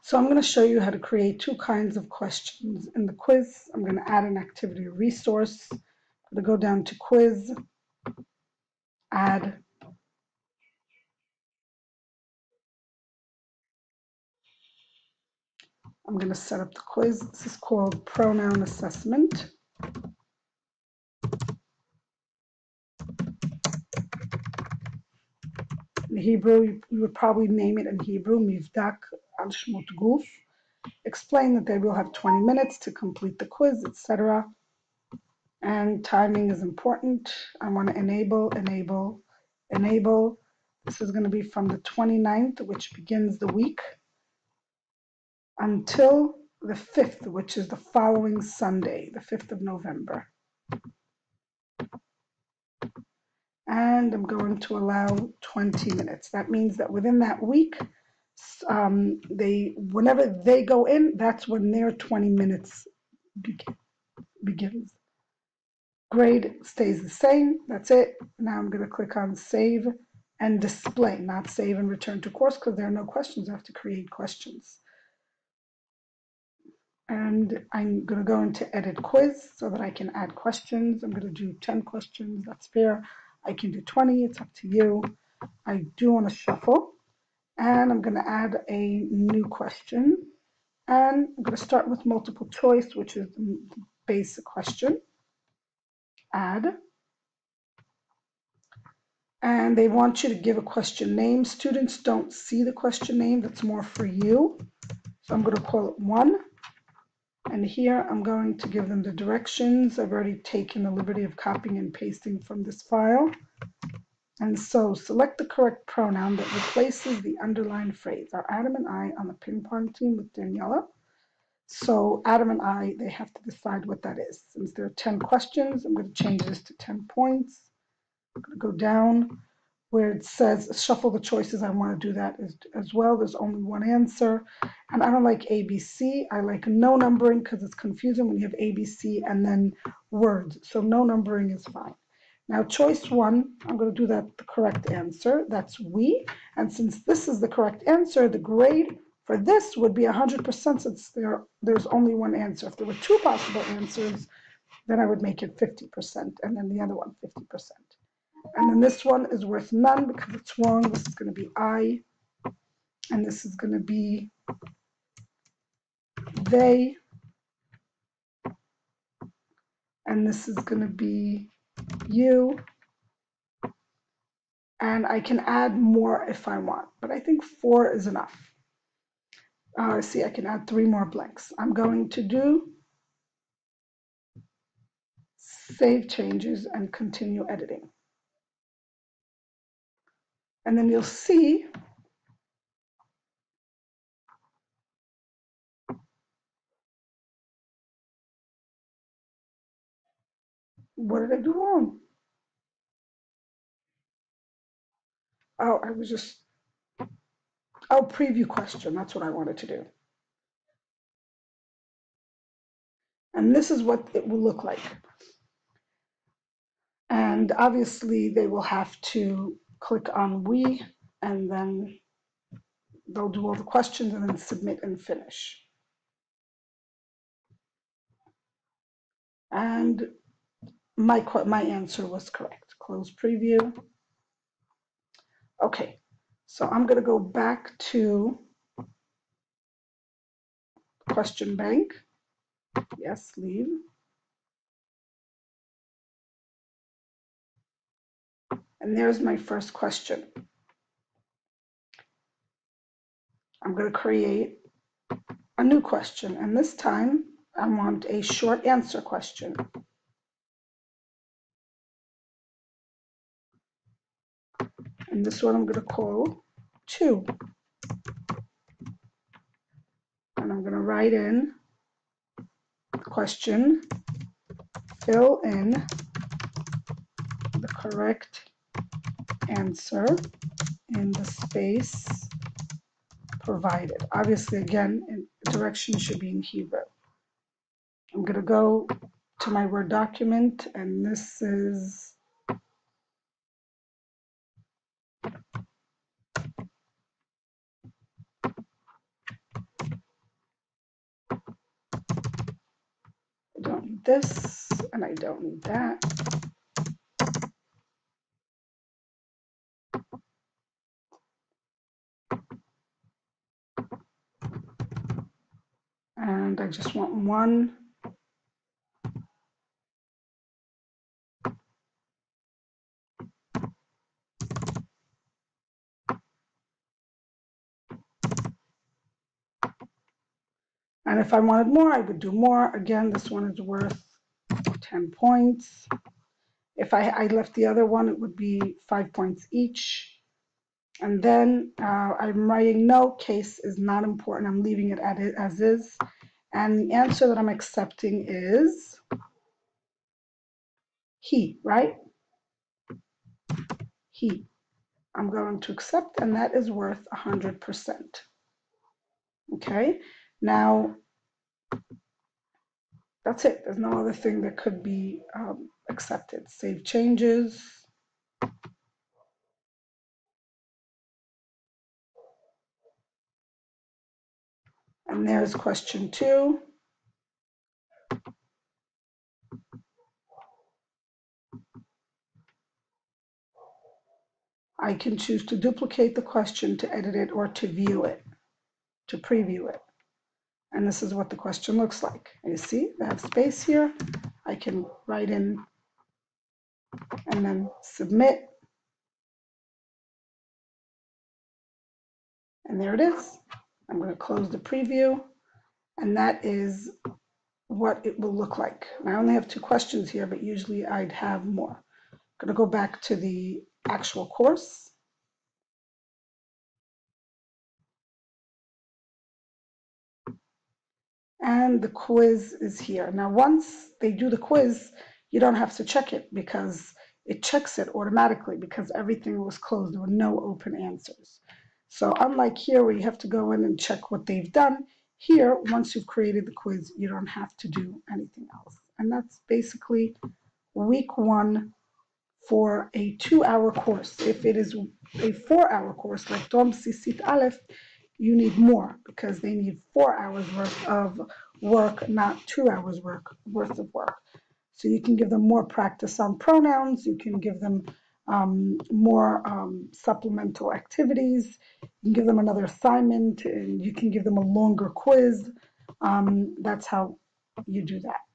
So I'm going to show you how to create two kinds of questions in the quiz. I'm going to add an activity resource. I'm going to go down to quiz, add. I'm going to set up the quiz. This is called pronoun assessment. In Hebrew, you would probably name it in Hebrew, Mivdak al Shmut Guf. Explain that they will have 20 minutes to complete the quiz, etc. And timing is important. I want to enable. This is going to be from the 29th, which begins the week, until the 5th, which is the following Sunday, the 5th of November. And I'm going to allow 20 minutes. That means that within that week, whenever they go in, that's when their 20 minutes begins. Grade stays the same. That's it. Now I'm going to click on save and display, not save and return to course, because there are no questions. I have to create questions. And I'm going to go into edit quiz so that I can add questions. I'm going to do 10 questions. That's fair. I can do 20. It's up to you. I do want to shuffle. And I'm going to add a new question. And I'm going to start with multiple choice, which is the basic question. Add. And they want you to give a question name. Students don't see the question name. That's more for you. So I'm going to call it 1. And here I'm going to give them the directions. I've already taken the liberty of copying and pasting from this file. And so select the correct pronoun that replaces the underlined phrase. Are Adam and I on the ping pong team with Daniela? So Adam and I, they have to decide what that is. Since there are 10 questions, I'm going to change this to 10 points. I'm going to go down where it says shuffle the choices. I want to do that as well. There's only one answer. And I don't like ABC. I like no numbering because it's confusing when you have ABC and then words. So no numbering is fine. Now choice 1, I'm going to do that the correct answer. That's we. And since this is the correct answer, the grade for this would be 100% since there's only one answer. If there were 2 possible answers, then I would make it 50%, and then the other one 50%. And then this one is worth none because it's wrong. This is going to be I, and this is going to be they, and this is going to be you. And I can add more if I want, but I think 4 is enough. See, I can add 3 more blanks. I'm going to do save changes and continue editing. And then you'll see what did I do wrong? Oh, I was just, preview question. That's what I wanted to do. And this is what it will look like. And obviously they will have to click on we, and then they'll do all the questions and then submit and finish. And my answer was correct. Close preview. Okay, so I'm going to go back to question bank. Yes, leave. And there's my first question. I'm going to create a new question, and this time I want a short answer question. And this one I'm going to call 2. And I'm going to write in the question, fill in the correct answer in the space provided. Obviously, again, directions should be in Hebrew. I'm going to go to my Word document, and this is this, and I don't need that. And I just want one. And if I wanted more, I would do more. Again, this one is worth 10 points. If I left the other one, it would be 5 points each. And then I'm writing no, case is not important. I'm leaving it as is. And the answer that I'm accepting is he, right? He. I'm going to accept, and that is worth 100%. Okay, now that's it. There's no other thing that could be accepted. Save changes. And there's question 2. I can choose to duplicate the question, to edit it, or to view it, to preview it. And this is what the question looks like. You see, I have space here. I can write in and then submit. And there it is. I'm going to close the preview. And that is what it will look like. And I only have 2 questions here, but usually I'd have more. I'm going to go back to the actual course. And the quiz is here. Now, once they do the quiz, you don't have to check it because it checks it automatically because everything was closed. There were no open answers. So unlike here where you have to go in and check what they've done, here, once you've created the quiz, you don't have to do anything else. And that's basically week 1 for a 2-hour course. If it is a 4-hour course like Tom Sisit Aleph, you need more because they need 4 hours worth of work, not 2 hours worth of work. So you can give them more practice on pronouns. You can give them more supplemental activities. You can give them another assignment, and you can give them a longer quiz. That's how you do that.